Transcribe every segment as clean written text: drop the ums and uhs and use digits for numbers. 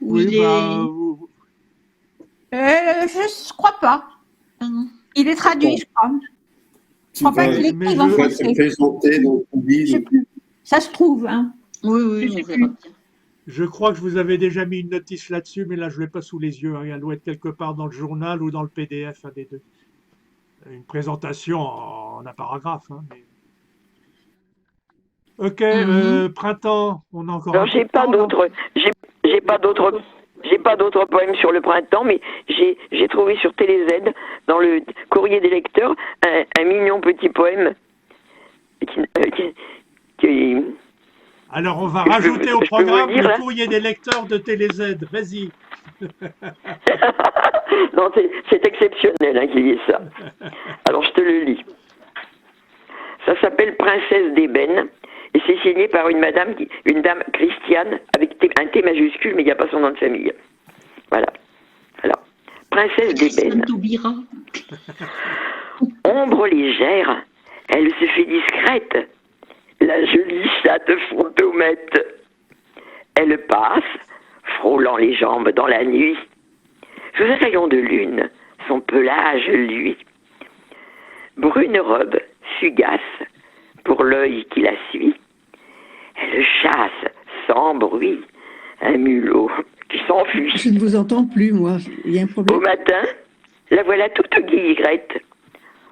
Ou Oui, il bah, Je crois pas. Il est traduit, je crois. Je crois pas qu'il écrive en je- va se français. présenter dans ton Je sais livre. plus. Ça se trouve, hein. Oui, Je oui, sais on verra plus. bien. Je crois que je vous avais déjà mis une notice là-dessus, mais là, je ne l'ai pas sous les yeux, hein. Elle doit être quelque part dans le journal ou dans le PDF, un des deux. Une présentation en un paragraphe, hein, mais- Ok, printemps, on a encore Alors un peu de temps, là. j'ai pas d'autres poèmes sur le printemps, mais j'ai trouvé sur TéléZ, dans le courrier des lecteurs, un mignon petit poème qui- Alors, on va Je peux- rajouter au je peux vous programme le dire, le là courrier des lecteurs de TéléZ. Vas-y. non, c'est exceptionnel hein, qu'il y ait ça. Alors je te le lis. Ça s'appelle Princesse d'ébène et c'est signé par une dame Christiane avec un T majuscule, mais il n'y a pas son nom de famille. Voilà. Alors, Princesse d'ébène. Christiane Taubira. Ombre légère, elle se fait discrète, la jolie chatte fantomette. Elle passe, frôlant les jambes dans la nuit. Sous un rayon de lune, son pelage luit. Brune robe, fugace, pour l'œil qui la suit. Elle chasse, sans bruit, un mulot qui s'enfuit. Je ne vous entends plus, moi. Il y a un Au problème. matin, la voilà toute guillerette,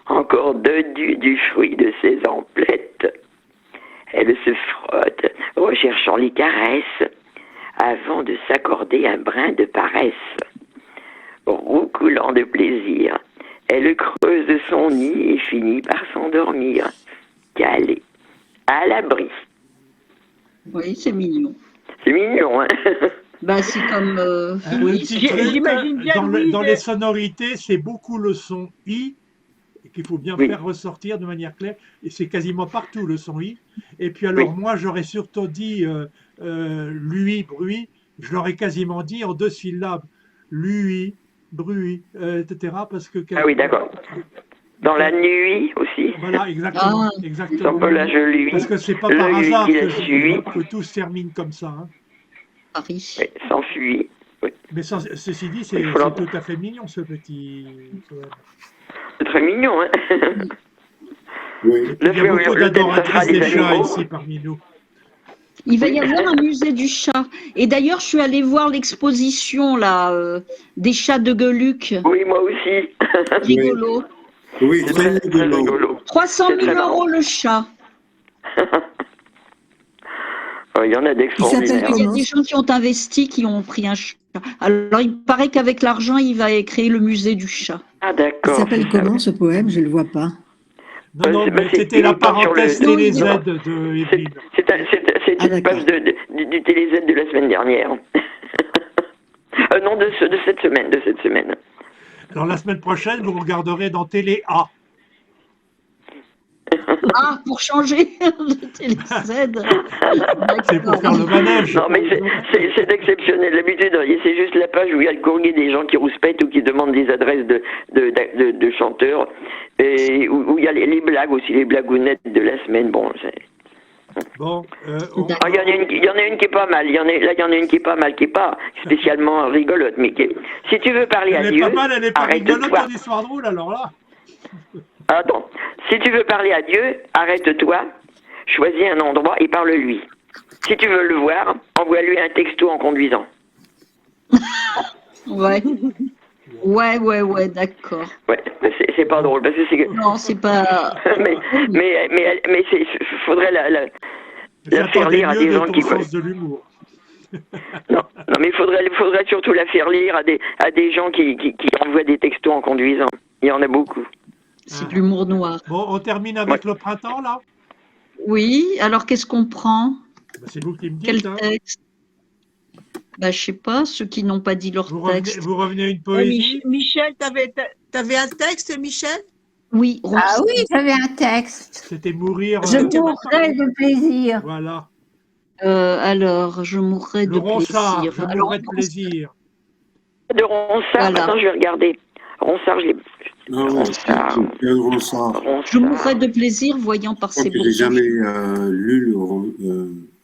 encore dodue du fruit de ses emplettes. Elle se frotte, recherchant les caresses, avant de s'accorder un brin de paresse. Roucoulant de plaisir, elle creuse son nid et finit par s'endormir, calée, à l'abri. Oui, c'est mignon. C'est mignon, hein? Bah, c'est comme. Un Oui, petit truc, j'imagine bien dans, Louise. dans les sonorités, c'est beaucoup le son I qu'il faut bien Oui. faire ressortir de manière claire. Et c'est quasiment partout le son I. Et puis alors, Oui. moi, j'aurais surtout dit lui, bruit. Je l'aurais quasiment dit en 2 syllabes. Lui, bruit, etc. Parce que, Ah oui, d'accord. Dans la nuit aussi. Voilà, exactement. Ah. exactement. Son pelage lui. Parce que c'est pas par L'œil hasard qui la suit. que tout se termine comme ça. Hein. Paris. Oui, s'enfuit. Oui. Mais ceci dit, c'est Il faut tout à fait mignon ce petit poème. C'est très mignon, hein? Oui. Il y a beaucoup le thème, ça d'adoratrices sera des les chats animaux. ici parmi nous. Il va y avoir un musée du chat. Et d'ailleurs, je suis allée voir l'exposition là des chats de Geluc. Oui, moi aussi. Rigolo. Oui, C'est très très, très rigolo. rigolo. 300 C'est 000 très marrant. € le chat. Il y en a Il d'extraordinaires. s'appelle Il y a comment? des gens qui ont investi, qui ont pris un chat. Alors, il paraît qu'avec l'argent, il va créer le musée du chat. Ah, Il d'accord. s'appelle c'est ça, comment oui. ce poème? Je ne le vois pas. Non, non, bah, mais c'est- c'était il la est pas sur parenthèse le- TéléZ Non, de C'est Evelyne. Ah, une d'accord. page du TéléZ de la semaine dernière. Non, de cette semaine. Alors la semaine prochaine, vous regarderez dans Télé A. Ah, pour changer de TéléZ. C'est pour faire le manège. Non, mais c'est exceptionnel. D'habitude, c'est juste la page où il y a le courrier des gens qui rouspètent ou qui demandent des adresses de chanteurs. Et où il y a les blagues aussi, les blagounettes de la semaine. Bon, Bon, Ah, il y en a une qui est pas mal. Il y en a une qui est pas mal, qui est pas spécialement rigolote, mais si tu veux parler à elle est Dieu, pas mal, elle est pas rigolote arrête-toi. ton histoire drôle alors là. Attends, si tu veux parler à Dieu, arrête-toi, choisis un endroit et parle-lui. Si tu veux le voir, envoie-lui un texto en conduisant. Ouais. Ouais, d'accord. Ouais, c'est pas drôle parce que c'est. Non, c'est pas. mais faudrait la faire J'attendais lire à mieux des de gens ton qui. sens de l'humour. Non, mais faudrait surtout la faire lire à des gens qui envoient des textos en conduisant. Il y en a beaucoup. C'est de l'humour noir. Bon, on termine avec le printemps là. Oui, alors qu'est-ce qu'on prend? Bah, c'est vous qui me Quel dites. Hein. texte? Bah, je sais pas, ceux qui n'ont pas dit leur texte. Vous revenez à une poésie. Michel, t'avais un texte, Michel? Oui, Ah oui, j'avais un texte. C'était mourir. Je mourrais de plaisir. Voilà. Alors, je mourrais Le de ronsard, plaisir. je mourrais de plaisir. De Ronsard, Voilà. attends, je vais regarder. Ronsard, je l'ai. Ah oui, c'est Pierre de Ronsard. Je mourrais de plaisir voyant par Je crois ses que beaux j'ai jamais yeux. lu le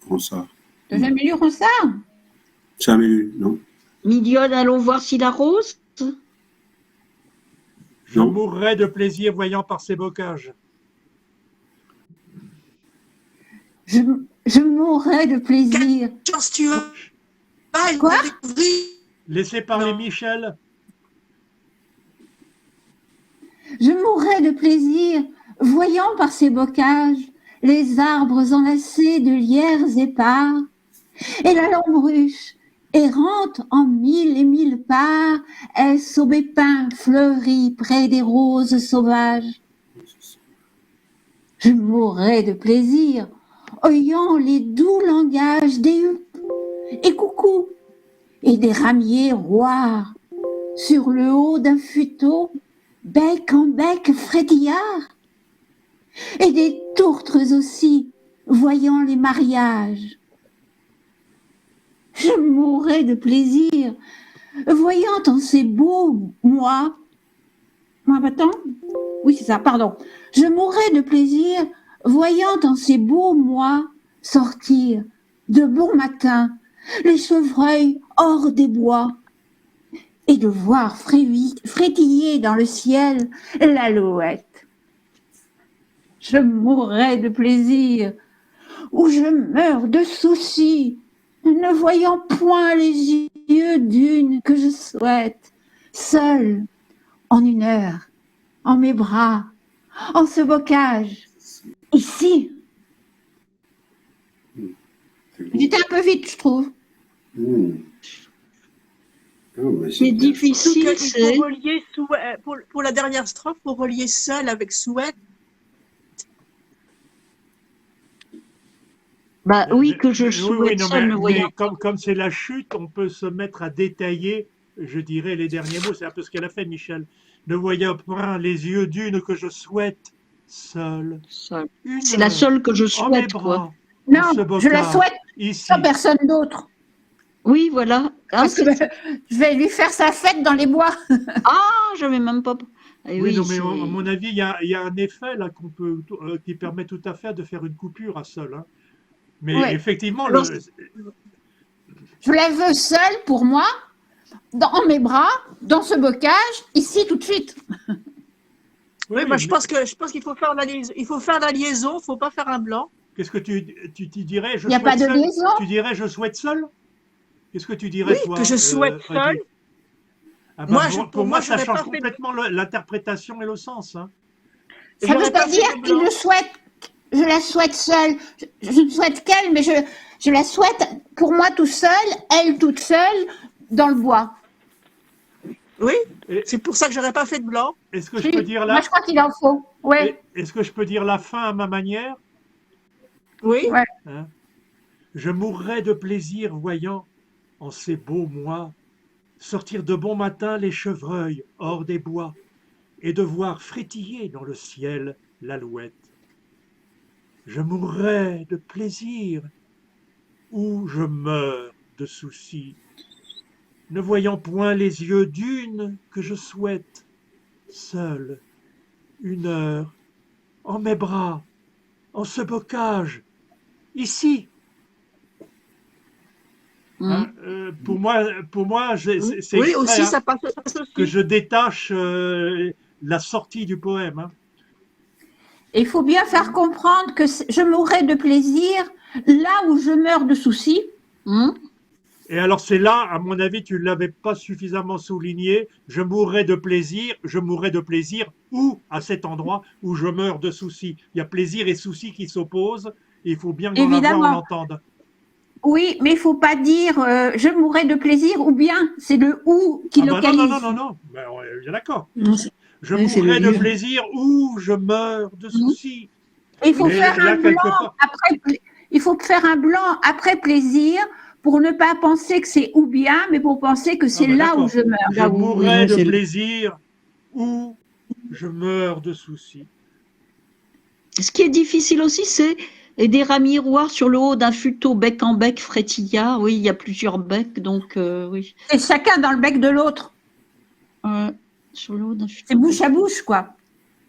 Ronsard. Tu n'as jamais lu Ronsard? Jamais lu, non. Mignonne, allons voir s'il arrose. Je Non. mourrais de plaisir voyant par ses bocages. Je mourrais de plaisir. Chance tu as. Ah, il Quoi va découvrir. Laissez parler Non. Michel. Je mourrais de plaisir, voyant par ces bocages les arbres enlacés de lierres épars, et la lambruche, errante en mille et mille parts, est-ce aubé pin fleuri près des roses sauvages. Je mourrais de plaisir, oyant les doux langages des huppes et coucous, et des ramiers roirs, sur le haut d'un futeau, bec en bec frétillard, et des tourtres aussi, voyant les mariages. Je mourrais de plaisir, voyant en ces beaux mois, attends, oui c'est ça, pardon, je mourrais de plaisir, voyant en ces beaux mois sortir de bon matin les chevreuils hors des bois, et de voir frétiller dans le ciel l'alouette. Je mourrais de plaisir, ou je meurs de soucis, ne voyant point les yeux d'une que je souhaite, seule, en une heure, en mes bras, en ce bocage, ici. J'étais un peu vite, je trouve. C'est difficile, Il c'est. faut relier pour la dernière strophe, pour relier seul avec souhait. Bah oui, que je Oui, souhaite non, seul, ne mais voyant. comme c'est la chute, on peut se mettre à détailler, je dirais, les derniers mots. C'est un peu ce qu'elle a fait, Michel. Ne voyant point les yeux d'une que je souhaite, seule. Seul. Une C'est la heure, seule que je en mes souhaite, quoi. bras, Non, en ce je la bocage, souhaite ici. sans personne d'autre. Oui, voilà. Ah, Parce que je vais lui faire sa fête dans les bois. je n'avais même pas. Eh Oui, oui, non, mais à c'est- mon avis, il y a un effet là qui permet tout à fait de faire une coupure à seul. Hein. Mais Ouais. effectivement, Alors, Je la veux seule pour moi, dans mes bras, dans ce bocage, ici tout de suite. Oui, moi je pense qu'il faut faire la liaison. Il faut faire la liaison, il ne faut pas faire un blanc. Qu'est-ce que tu dirais? Il n'y a pas de seul. liaison. Tu dirais je souhaite seul? Qu'est-ce que tu dirais, Oui, toi, que je souhaite Heidi? seul. Ah Moi, pour moi, ça j'aurais change pas fait de- complètement l'interprétation et le sens. Hein. Ça ne J'aurais veut pas fait dire de qu'il blanc. le souhaite, je la souhaite seule. Je ne souhaite qu'elle, mais je la souhaite pour moi tout seul, elle toute seule, dans le bois. Oui, Et- c'est pour ça que j'aurais pas fait de blanc. Est-ce que je peux dire Moi, là je crois qu'il en faut. Ouais. Est-ce que je peux dire la fin à ma manière? Oui, Ouais. Hein? Je mourrais de plaisir voyant, en ces beaux mois, sortir de bon matin les chevreuils hors des bois, et de voir frétiller dans le ciel l'alouette. Je mourrais de plaisir, ou je meurs de soucis, ne voyant point les yeux d'une que je souhaite, seule, une heure, en mes bras, en ce bocage, ici. Hein, pour moi, c'est oui exprès, aussi, hein, ça passe aussi. que je détache la sortie du poème. Hein. Il faut bien faire comprendre que je mourrais de plaisir là où je meurs de soucis. Et alors c'est là, à mon avis, tu ne l'avais pas suffisamment souligné, je mourrais de plaisir où, à cet endroit où je meurs de soucis. Il y a plaisir et soucis qui s'opposent, et il faut bien que dans la voix on Évidemment. l'entende. Oui, mais il faut pas dire je mourrais de plaisir ou bien, c'est le ou qui Ah bah localise. non, ben, on est bien d'accord. Non, Je oui, c'est mourrais le de lieu. plaisir où je meurs de soucis. Il faut Mais faire là, un quelque blanc part- après. Il faut faire un blanc après plaisir pour ne pas penser que c'est ou bien, mais pour penser que c'est bah là d'accord. où je meurs. Je Là où- mourrais oui, de c'est le- plaisir où je meurs de soucis. Ce qui est difficile aussi, c'est des rats miroirs sur le haut d'un futeau bec en bec frétillard. Oui, il y a plusieurs becs, donc oui. C'est chacun dans le bec de l'autre. Sur le haut d'un futeau. C'est bouche à bouche, quoi.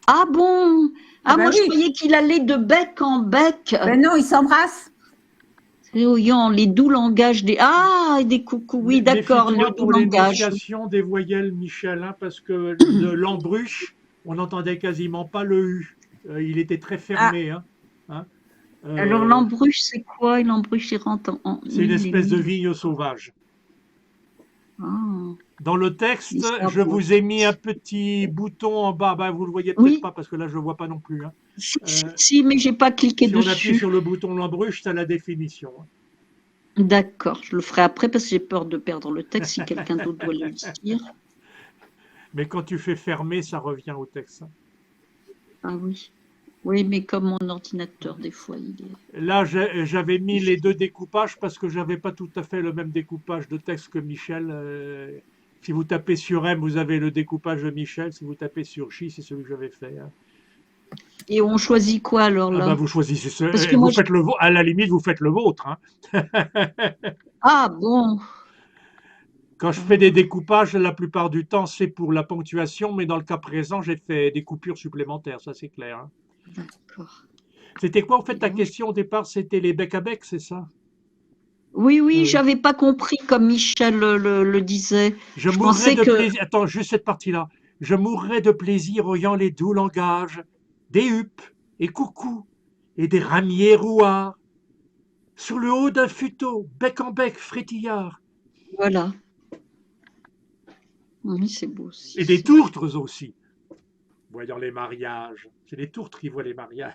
Ah bon? Ah, Ben moi, je oui. croyais qu'il allait de bec en bec. Ben non, ils s'embrassent. Voyons les doux langages des... Ah, des coucous, oui, d'accord, Méfie-toi le doux pour langage. l'énonciation des voyelles, Michel, hein, parce que de l'embruche, on n'entendait quasiment pas le U. Il était très fermé. Hein. Alors, l'embruche, c'est quoi? L'embruche, il rentre en... C'est une espèce de vigne sauvage. Ah. Dans le texte, L'histoire je beau. vous ai mis un petit bouton en bas. Ben, vous le voyez peut-être Oui. pas parce que là, je le vois pas non plus. Hein. Si, mais j'ai pas cliqué Si on appuie dessus. sur le bouton l'embruche, t'as la définition. D'accord, je le ferai après parce que j'ai peur de perdre le texte si quelqu'un d'autre doit le dire. Mais quand tu fais fermer, ça revient au texte. Ah oui. Oui, mais comme mon ordinateur, des fois, il est... Là, j'avais mis les deux découpages parce que j'avais pas tout à fait le même découpage de texte que Michel. Si vous tapez sur M, vous avez le découpage de Michel. Si vous tapez sur J, c'est celui que j'avais fait. Hein. Et on choisit quoi alors là? Ah bah, vous choisissez ce. Parce que Vous moi, faites le à la limite, vous faites le vôtre. Hein. Ah bon. Quand je fais des découpages, la plupart du temps, c'est pour la ponctuation, mais dans le cas présent, j'ai fait des coupures supplémentaires, ça c'est clair. Hein. D'accord. C'était quoi en fait ta question au départ? C'était les becs à bec, c'est ça? Oui, oui, j'avais pas compris comme Michel le disait. Je pensais mourrais de que... plaisir. Attends, juste cette partie-là. Je mourrais de plaisir oyant les doux langages des huppes et coucous et des ramiers rouards sur le haut d'un futeau, bec en bec frétillard. Voilà. Oui, c'est beau aussi. Et des tourtres aussi. Voyant les mariages. C'est les tourtres qui voient les mariages.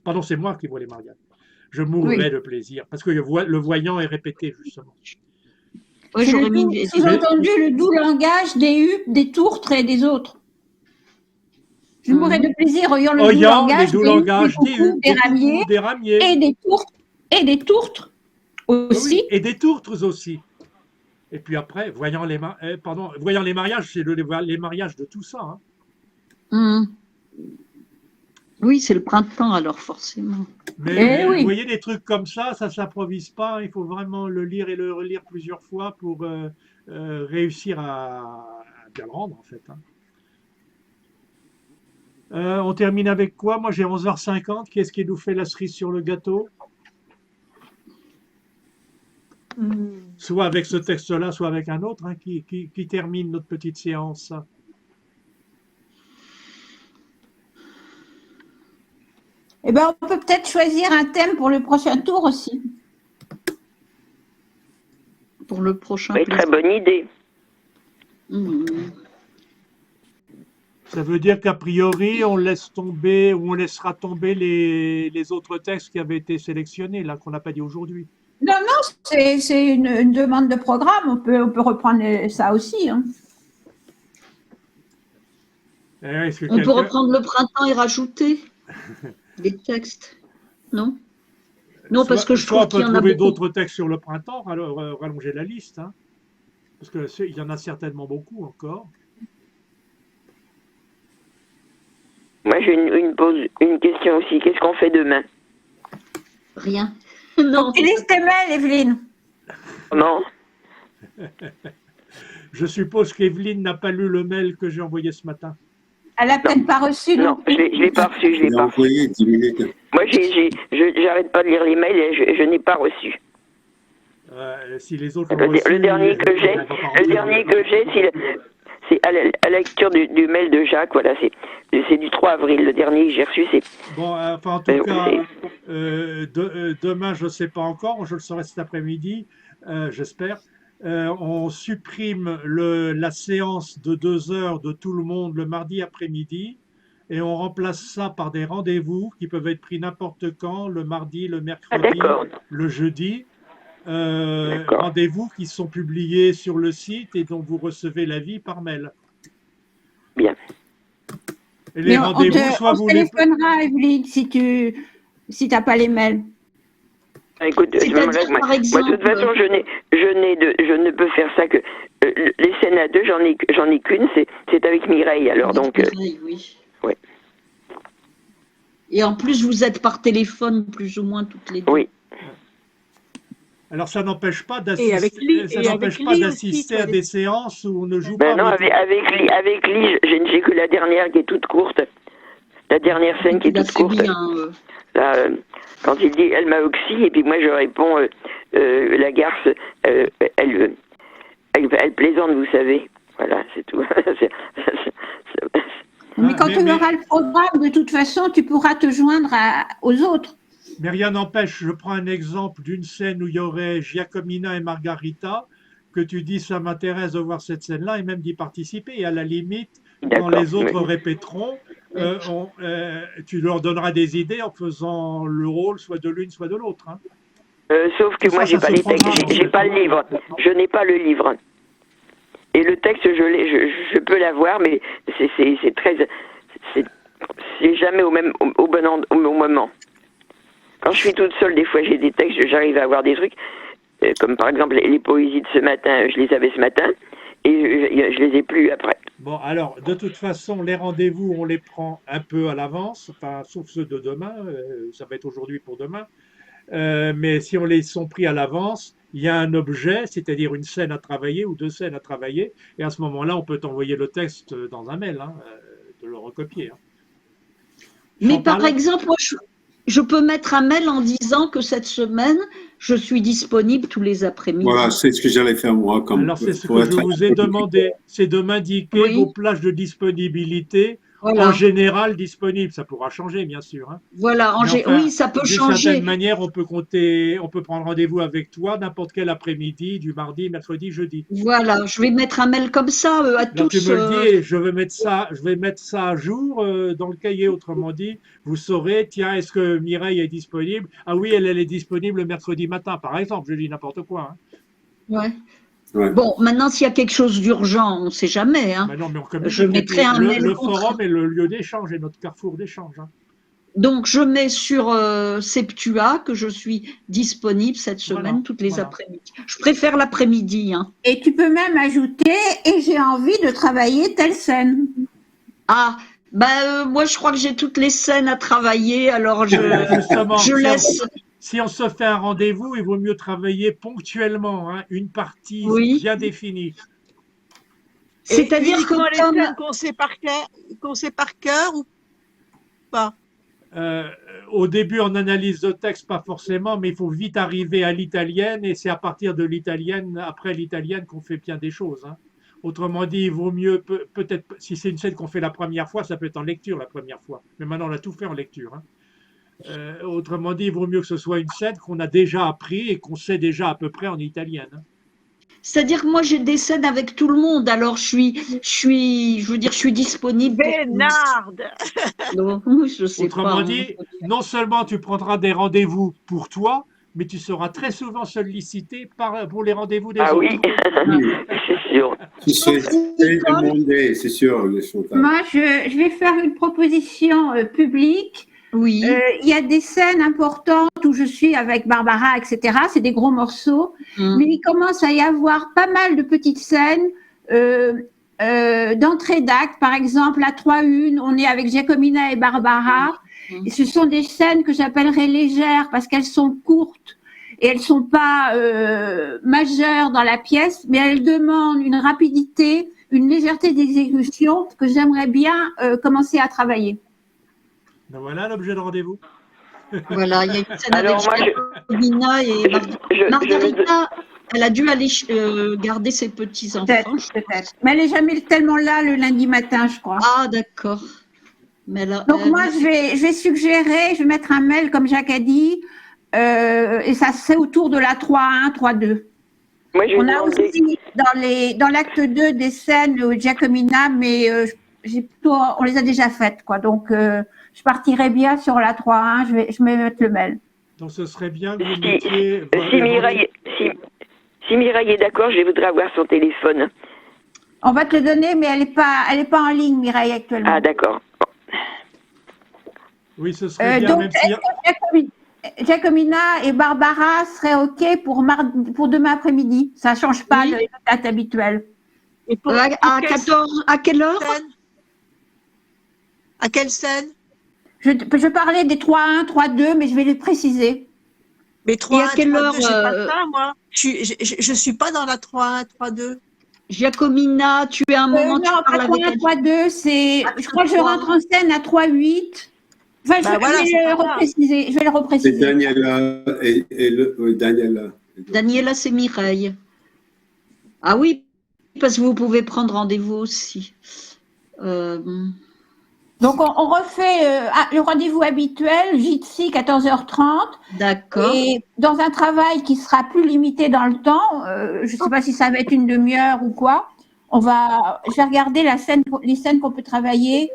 Pardon, c'est moi qui vois les mariages. Je mourrais de plaisir. Parce que le voyant est répété, justement. Oui, j'aurais mis... Sous-entendu le doux langage des huppes, des tourtres et des autres. Je mourrais de plaisir oyant le doux langage des huppes, des ramiers et des tourtres aussi. Oui, et des tourtres aussi. Et puis après, voyant les mariages, c'est les mariages de tout ça. Hein. Oui, c'est le printemps alors forcément. Mais vous voyez, des trucs comme ça ne s'improvise pas. Il faut vraiment le lire et le relire plusieurs fois pour réussir à bien le rendre en fait. Hein. On termine avec quoi? Moi j'ai 11h50. Qui est-ce qui nous fait la cerise sur le gâteau? Soit avec ce texte-là, soit avec un autre, hein, qui termine notre petite séance. Eh ben, on peut peut-être choisir un thème pour le prochain tour aussi. Pour le prochain. Oui, très bonne idée. Ça veut dire qu'a priori, on laisse tomber ou on laissera tomber les autres textes qui avaient été sélectionnés, là, qu'on n'a pas dit aujourd'hui. Non, c'est une demande de programme. On peut reprendre ça aussi. Hein. On peut reprendre le printemps et rajouter des textes, non? Non, parce que je trouve qu'il y en a beaucoup. On peut trouver d'autres textes sur le printemps, alors rallonger la liste, hein, parce qu'il y en a certainement beaucoup encore. Moi, j'ai une question aussi. Qu'est-ce qu'on fait demain? Rien. Non. Tu lises tes mails, Evelyne. Comment? Je suppose qu'Evelyne n'a pas lu le mail que j'ai envoyé ce matin. Elle n'a peut-être pas reçu. Non, je ne l'ai pas reçu. Je l'ai pas envoyé 10 minutes. Moi, j'arrête pas de lire les mails et je n'ai pas reçu. Si les autres le dernier que j'ai, c'est à la lecture du mail de Jacques. Voilà, c'est du 3 avril. Le dernier que j'ai reçu, c'est. Bon, enfin, en tout cas, demain, je ne sais pas encore. Je le saurai cet après-midi, j'espère. On supprime la séance de 2 heures de tout le monde le mardi après-midi et on remplace ça par des rendez-vous qui peuvent être pris n'importe quand, le mardi, le mercredi, le jeudi. Rendez-vous qui sont publiés sur le site et dont vous recevez l'avis par mail. Bien. Et les rendez-vous, soit vous les... On téléphonera, Evelyne, si t'as pas les mails. Écoute, moi, de toute façon, je ne peux faire ça que les scènes à deux, j'en ai qu'une, c'est avec Mireille. Alors donc. Mireille, oui. Ouais. Et en plus, vous êtes par téléphone plus ou moins toutes les deux. Oui. Alors ça n'empêche pas d'assister à des séances où on ne joue pas. Non, avec Lee, j'ai que la dernière qui est toute courte. La dernière scène qui est toute courte. Bien, Là, Quand il dit elle m'a oxy, et puis moi je réponds la garce, elle plaisante, vous savez. Voilà, c'est tout. Mais quand tu auras le programme, de toute façon, tu pourras te joindre aux autres. Mais rien n'empêche, je prends un exemple d'une scène où il y aurait Giacomina et Margarita, que tu dis ça m'intéresse de voir cette scène-là et même d'y participer. Et à la limite, quand les autres répéteront, tu leur donneras des idées en faisant le rôle soit de l'une, soit de l'autre. Hein. Sauf que moi, j'ai pas les textes, j'ai pas le livre. Je n'ai pas le livre. Et le texte, je peux l'avoir, mais c'est très, c'est jamais au moment. Quand je suis toute seule, des fois, j'ai des textes, j'arrive à avoir des trucs, comme par exemple les poésies de ce matin, je les avais ce matin, et je les ai plus après. Bon, alors, de toute façon, les rendez-vous, on les prend un peu à l'avance, enfin, sauf ceux de demain, ça va être aujourd'hui pour demain. Mais si on les sont pris à l'avance, il y a un objet, c'est-à-dire une scène à travailler ou 2 scènes à travailler, et à ce moment-là, on peut t'envoyer le texte dans un mail, hein, de le recopier. Hein. Mais par exemple, moi, je peux mettre un mail en disant que cette semaine, je suis disponible tous les après-midi. Voilà, c'est ce que j'allais faire moi. Alors, c'est ce que je vous ai demandé, c'est de m'indiquer vos plages de disponibilité. Voilà. En général disponible, ça pourra changer bien sûr. Hein. Voilà, oui, ça peut changer. D'une certaine manière, on peut prendre rendez-vous avec toi n'importe quel après-midi, du mardi, mercredi, jeudi. Voilà, je vais mettre un mail comme ça à tous. Tu me le dis, je vais mettre ça à jour dans le cahier. Autrement dit, vous saurez, tiens, est-ce que Mireille est disponible? Ah oui, elle est disponible le mercredi matin, par exemple. Je dis n'importe quoi. Hein. Ouais. Ouais. Bon, maintenant, s'il y a quelque chose d'urgent, on ne sait jamais. Hein. Non, mais je mettrai un mail. Le forum est le lieu d'échange et notre carrefour d'échange. Hein. Donc, je mets sur Septua que je suis disponible cette semaine, toutes les après-midi. Je préfère l'après-midi. Hein. Et tu peux même ajouter « et j'ai envie de travailler telle scène ». Ah, moi, je crois que j'ai toutes les scènes à travailler, alors je laisse… Si on se fait un rendez-vous, il vaut mieux travailler ponctuellement, hein, une partie bien définie. C'est-à-dire qu'on sait par cœur ou pas? Au début, en analyse de texte, pas forcément, mais il faut vite arriver à l'italienne et c'est à partir de l'italienne, après l'italienne, qu'on fait bien des choses. Hein. Autrement dit, il vaut mieux, peut-être, si c'est une scène qu'on fait la première fois, ça peut être en lecture la première fois. Mais maintenant, on a tout fait en lecture. Hein. Autrement dit, il vaut mieux que ce soit une scène qu'on a déjà appris et qu'on sait déjà à peu près en italienne. Hein. C'est-à-dire que moi, j'ai des scènes avec tout le monde, alors je suis disponible. Bénarde. Non, je sais Autrement pas. dit, non seulement tu prendras des rendez-vous pour toi, mais tu seras très souvent sollicité pour les rendez-vous des autres. Ah oui, c'est sûr. Tu sais demander, c'est sûr. Moi, je vais faire une proposition publique. Oui. Il y a des scènes importantes où je suis avec Barbara, etc. C'est des gros morceaux. Mais il commence à y avoir pas mal de petites scènes d'entrée d'acte. Par exemple, la 3-1, on est avec Giacomina et Barbara. Et ce sont des scènes que j'appellerais légères parce qu'elles sont courtes et elles ne sont pas majeures dans la pièce, mais elles demandent une rapidité, une légèreté d'exécution que j'aimerais bien commencer à travailler. Ben voilà l'objet de rendez-vous. Voilà, il y a une scène avec Giacomina et Margarita. Elle a dû aller garder ses petits-enfants. Peut-être. Mais elle n'est jamais tellement là le lundi matin, je crois. Ah, d'accord. Donc moi, je vais suggérer, je vais mettre un mail, comme Jacques a dit, et ça c'est autour de la 3-1, 3-2. On a aussi dans l'acte 2 des scènes où Giacomina, mais on les a déjà faites, quoi. Donc, je partirai bien sur la 3-1, je vais mettre le mail. Donc, ce serait bien que vous mettiez… Si Mireille est d'accord, je voudrais avoir son téléphone. On va te le donner, mais elle n'est pas en ligne, Mireille, actuellement. Ah, d'accord. Oui, ce serait bien, donc, même si… Giacomina et Barbara seraient OK pour demain après-midi. Ça ne change pas la date habituelle. Et à quelle heure? À quelle scène? Je parlais des 3-1, 3-2, mais je vais les préciser. Mais 3-1, 3-2, j'ai pas ça, moi. Je suis pas dans la 3-1, 3-2. Giacomina, tu es un moment, tu parles avec elle. 3-1, 3-2, je crois que je rentre en scène à 3-8. Enfin, Bah voilà, c'est pas grave. je vais le C'est repréciser. Daniela oui, Daniela. Daniela, c'est Mireille. Ah oui, parce que vous pouvez prendre rendez-vous aussi. Euh, Donc, on refait le rendez-vous habituel, Jitsi, 14h30. D'accord. Et dans un travail qui sera plus limité dans le temps, je ne sais pas si ça va être une demi-heure ou quoi, je vais regarder les scènes qu'on peut travailler,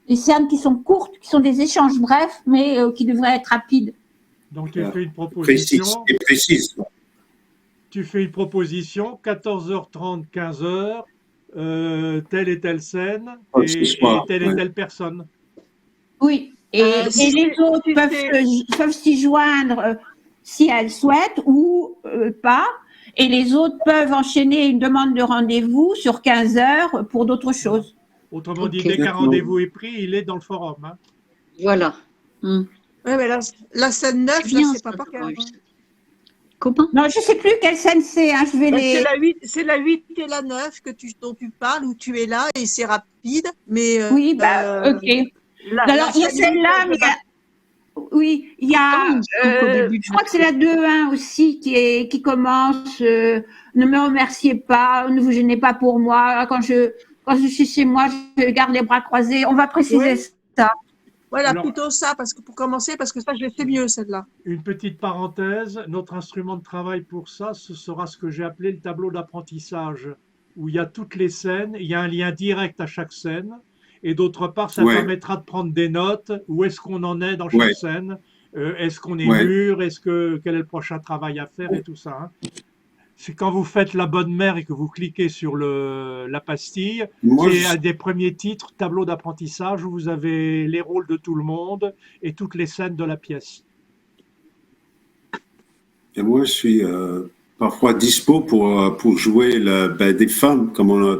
les scènes qui sont courtes, qui sont des échanges brefs, mais qui devraient être rapides. Donc tu fais une Précise proposition. et précise. Tu fais une proposition, 14h30, 15h, telle et telle scène Ce et soir, telle et ouais. telle personne. Oui, et si les c'est- autres si peuvent s'y joindre si elles souhaitent ou pas. Et les autres peuvent enchaîner une demande de rendez-vous sur 15 heures pour d'autres choses. Autrement dit, Ok. dès qu'un D'accord. rendez-vous est pris, il est dans le forum. Hein. Voilà. Hmm. Ouais, mais la scène 9, C'est là, bien c'est pas ça, par cœur. Georges. Comment? Non, je ne sais plus quelle scène c'est. Hein, je vais les. C'est la 8 et la 9 dont tu parles, où tu es là, et c'est rapide. Mais Oui, bah, ok. Alors, il y a celle-là, mais oui, il y Ah, il a. me semble qu'au début de Je crois que c'est la 2-1 aussi qui commence. Ne me remerciez pas, ne vous gênez pas pour moi. Quand je suis chez moi, je garde les bras croisés. On va préciser Oui. ça. Voilà, Alors- plutôt ça, parce que pour commencer, parce que ça, je l'ai fait mieux, celle-là. Une petite parenthèse, notre instrument de travail pour ça, ce sera ce que j'ai appelé le tableau d'apprentissage, où il y a toutes les scènes, il y a un lien direct à chaque scène, et d'autre part, ça Ouais. permettra de prendre des notes, où est-ce qu'on en est dans chaque Ouais. scène, est-ce qu'on est Ouais. mûr, quel est le prochain travail à faire et tout ça. Hein. C'est quand vous faites la bonne mère et que vous cliquez sur la pastille, Moi, c'est un des premiers titres, tableau d'apprentissage, où vous avez les rôles de tout le monde et toutes les scènes de la pièce. et moi, je suis parfois dispo pour jouer des femmes, comme on a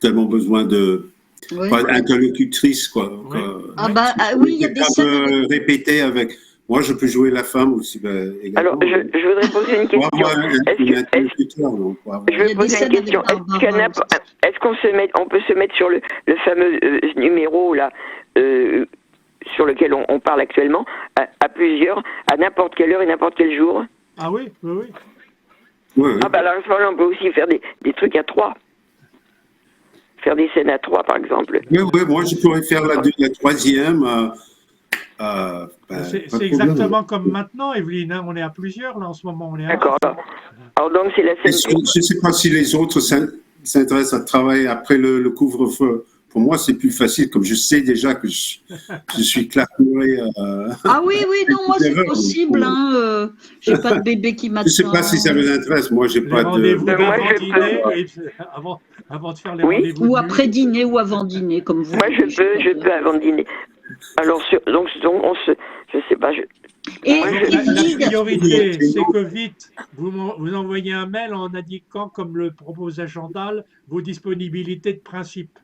tellement besoin de Ouais. pas interlocutrice, quoi. Donc, Ouais. Ah bah ah oui, il y a des quelqu'un scènes. peut répéter avec. Moi, je peux jouer la femme aussi. Également. Alors, je voudrais poser une question. Moi, Est-ce un que- interlocuteur, donc, Je Il y a vais des poser une scènes avec question. Barbara Est-ce qu'on peut se mettre sur le fameux numéro là sur lequel on parle actuellement à plusieurs, à n'importe quelle heure et n'importe quel jour? Ah oui, oui, oui. Ouais, ouais. Ah bah alors à ce moment-là, on peut aussi faire des trucs à 3. Faire des scènes à 3, par exemple. Oui, moi, je pourrais faire la troisième. C'est exactement comme maintenant, Evelyne. Hein, on est à plusieurs là en ce moment. On est à D'accord. Alors donc c'est la Je scène. ne sais pas si les autres s'intéressent à travailler après le couvre-feu. Pour moi, c'est plus facile, comme je sais déjà que je suis clamoré. Ah oui, non, moi c'est Erreur, possible. donc, Hein, j'ai pas de bébé qui Je m'attend. ne sais pas si ça vous intéresse. Moi, j'ai les pas de. rendez-vous Moi, d'avant je dîner, peux. et avant de faire les Oui. rendez-vous. Ou de nuit. après dîner ou avant dîner, comme vous. Moi je peux avant de dîner. Alors donc je sais pas. Et Moi, Donc, la Evelyne, priorité, c'est que vite, vous envoyez un mail en indiquant, comme le proposait Chantal, vos disponibilités de principe.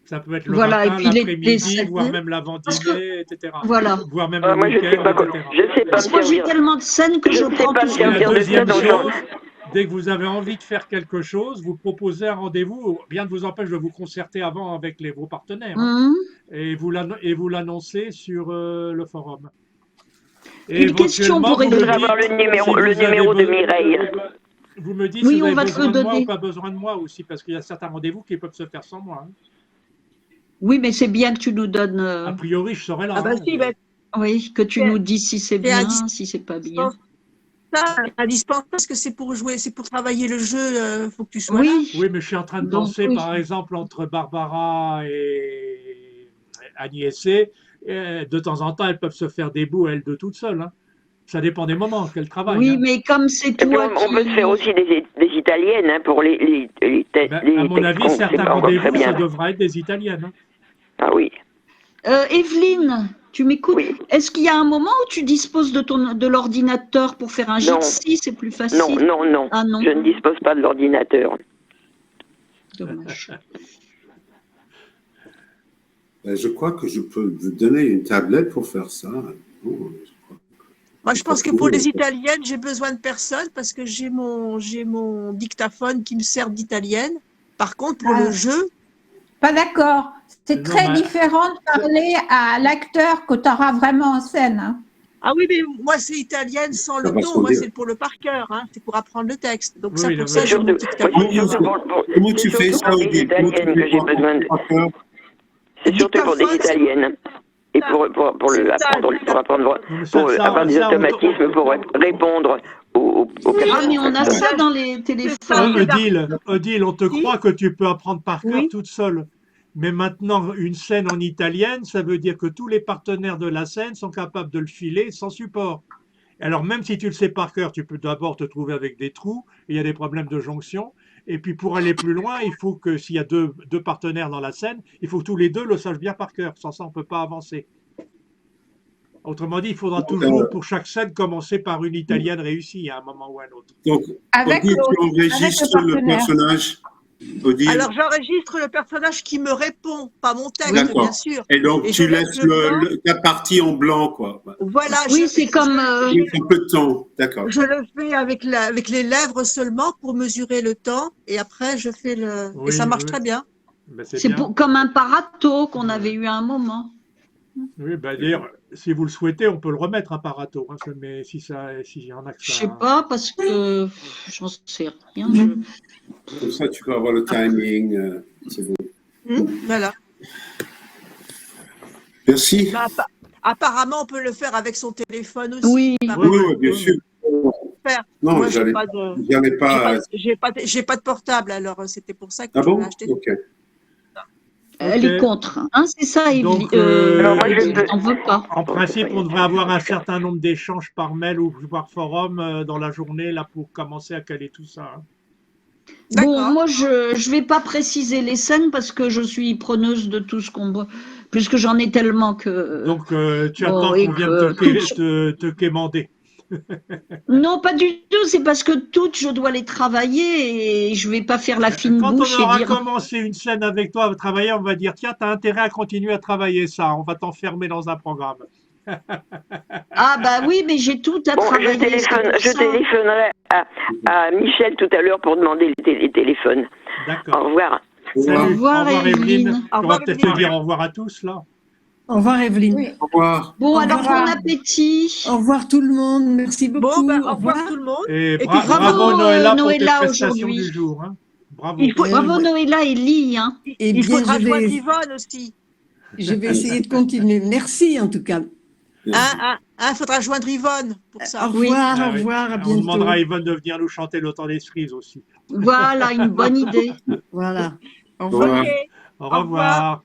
Ça peut être le Voilà, et matin, puis les l'après-midi, scènes. voire même l'avant-dîner, etc. voilà. Voire même Moi le je sais week-end, pas quoi. etc. Je sais pas Parce me que moi j'ai servir. tellement de scènes que Je je sais prends pas tout me ce Et la que servir de ça, deuxième donc chose, dès que vous avez envie de faire quelque chose, vous proposez un rendez-vous, bien ne vous empêche de vous concerter avant avec vos partenaires, hein, et vous l'annoncez sur le forum. Et Une question éventuellement, pour vous Je me voudrais Evelyne. avoir dites le numéro, si le vous avez numéro de besoin- Mireille. Vous me dites Oui, si vous on avez va te le besoin de moi donner. ou pas besoin de moi aussi, parce qu'il y a certains rendez-vous qui peuvent se faire sans moi. Hein. Oui, mais c'est bien que tu nous donnes. A priori, je serai là. Ah bah hein. si, bah, Oui, que tu C'est- nous dises si c'est c'est à bien, si c'est pas bien. ça, indispensable, parce que c'est pour jouer, c'est pour travailler le jeu, faut que tu sois là. Oui. Oui, mais je suis en train de Donc, penser, oui. par exemple, entre Barbara et Annie Essé, de temps en temps, elles peuvent se faire des bouts, elles deux toutes seules. Hein. Ça dépend des moments qu'elles travaillent. Oui, Hein. mais comme c'est Et puis toi on peut se faire aussi des italiennes hein, pour les Ben, à mon textes avis, qu'on sait certains pas encore très rendez-vous, bien. ça devra être des italiennes. Hein. Ah oui. Evelyne, tu m'écoutes? Oui. Est-ce qu'il y a un moment où tu disposes de l'ordinateur pour faire un Non. Jitsi? C'est plus Non, facile. non. Ah non, Je ne dispose pas de l'ordinateur. dommage. Je crois que je peux vous donner une tablette pour faire ça. Moi, je pense que pour les italiennes, j'ai besoin de personne parce que j'ai mon dictaphone qui me sert d'italienne. Par contre, pour Ah. le jeu, Pas d'accord. C'est Non, très mais- différent de parler à l'acteur que tu auras vraiment en scène. Hein. Ah oui, mais moi, c'est italienne sans le Ça va ton. se Moi, dire. c'est pour le par cœur. Hein. C'est pour apprendre le texte. Donc, Oui, ça, oui, pour non, ça, mais- j'ai mon Surtout, petit moi, tableau. c'est surtout Comment c'est tu surtout fais pour ça, des Odile? Comment tu italiennes fais que j'ai pour besoin de. apprendre par cœur? C'est surtout pour des Dictaphone, c'est- italiennes. Et pour apprendre, Non, mais pour avoir des ça, automatismes, pour répondre aux Ah, mais on a questions. ça dans les téléphones. Odile, on te croit que tu peux apprendre par cœur Oui. toute seule. Mais maintenant, une scène en italienne, ça veut dire que tous les partenaires de la scène sont capables de le filer sans support. Alors, même si tu le sais par cœur, tu peux d'abord te trouver avec des trous, et il y a des problèmes de jonction. Et puis, pour aller plus loin, il faut que s'il y a deux partenaires dans la scène, il faut que tous les deux le sachent bien par cœur. Sans ça, on ne peut pas avancer. Autrement dit, il faudra toujours, pour chaque scène, commencer par une italienne réussie à un moment ou à un autre. Donc, Avec Odile, tu l'autre, enregistres avec le le partenaire. personnage, Odile, Alors, j'enregistre le personnage qui me répond, pas mon texte, D'accord. bien sûr. et donc Et tu je laisse laisses le temps. ta partie en blanc, quoi. Voilà. Oui, c'est comme. Il y a un peu de temps, d'accord. Je le fais avec les lèvres seulement pour mesurer le temps. Et après, je fais le. Oui, et ça marche oui. très bien. Ben, c'est C'est bien. comme un parato qu'on avait eu à un moment. Oui, ben, d'ailleurs, si vous le souhaitez, on peut le remettre à Parato. Hein, mais s'il y en a que Je ça. sais pas, parce que j'en sais rien. Comme ça, tu peux avoir le timing. C'est bon. Voilà. Merci. Mais apparemment, on peut le faire avec son téléphone aussi. Oui. Apparemment. Oui, oui, bien sûr. Faire. Non, Moi, j'ai j'allais pas de. j'allais pas. J'ai pas de portable, alors c'était pour ça que Ah je bon? l'ai acheté. Ok. Elle est contre. Hein, c'est ça, Donc, Alors, moi, je peux- on veut pas. En principe, on devrait avoir un certain nombre d'échanges par mail ou par forum dans la journée là pour commencer à caler tout ça. Hein. Bon, D'accord. moi, je vais pas préciser les scènes parce que je suis preneuse de tout ce qu'on... Puisque j'en ai tellement que... Donc, tu bon, attends et qu'on vienne te quémander. Non, pas du tout. C'est parce que toutes, je dois les travailler et je vais pas faire la fine Quand bouche on aura et dire... commencé une scène avec toi à travailler, on va dire tiens, tu as intérêt à continuer à travailler ça. On va t'enfermer dans un programme. Ah bah oui, mais j'ai tout à Bon, travailler. c'est pour je ça. téléphonerai à Michel tout à l'heure pour demander les téléphones. Au D'accord. revoir. Salut. Au revoir, Evelyne. On Au va revoir, peut-être Evelyne. te dire au revoir à tous là. Au revoir, Evelyne. Oui. Au revoir. Bon, Au alors revoir. bon appétit. Au revoir tout le monde. Merci beaucoup. Bon, ben, au revoir tout le monde. Et puis, bravo bravo, Noëlla pour tes Noëlla, prestations aujourd'hui. du jour. Hein. Bravo. Il faut- Bravo Noëlla et Lee. Hein. Eh Il bien, faudra je joindre vais, Yvonne aussi. je vais essayer de continuer. Merci en tout cas. Il faudra joindre Yvonne pour ça. Au revoir, Ah au oui. revoir, à On bientôt. demandera à Yvonne de venir nous chanter le temps des cerises aussi. Voilà, une bonne idée. Voilà. Au Au revoir. revoir. Ok. Au revoir. revoir.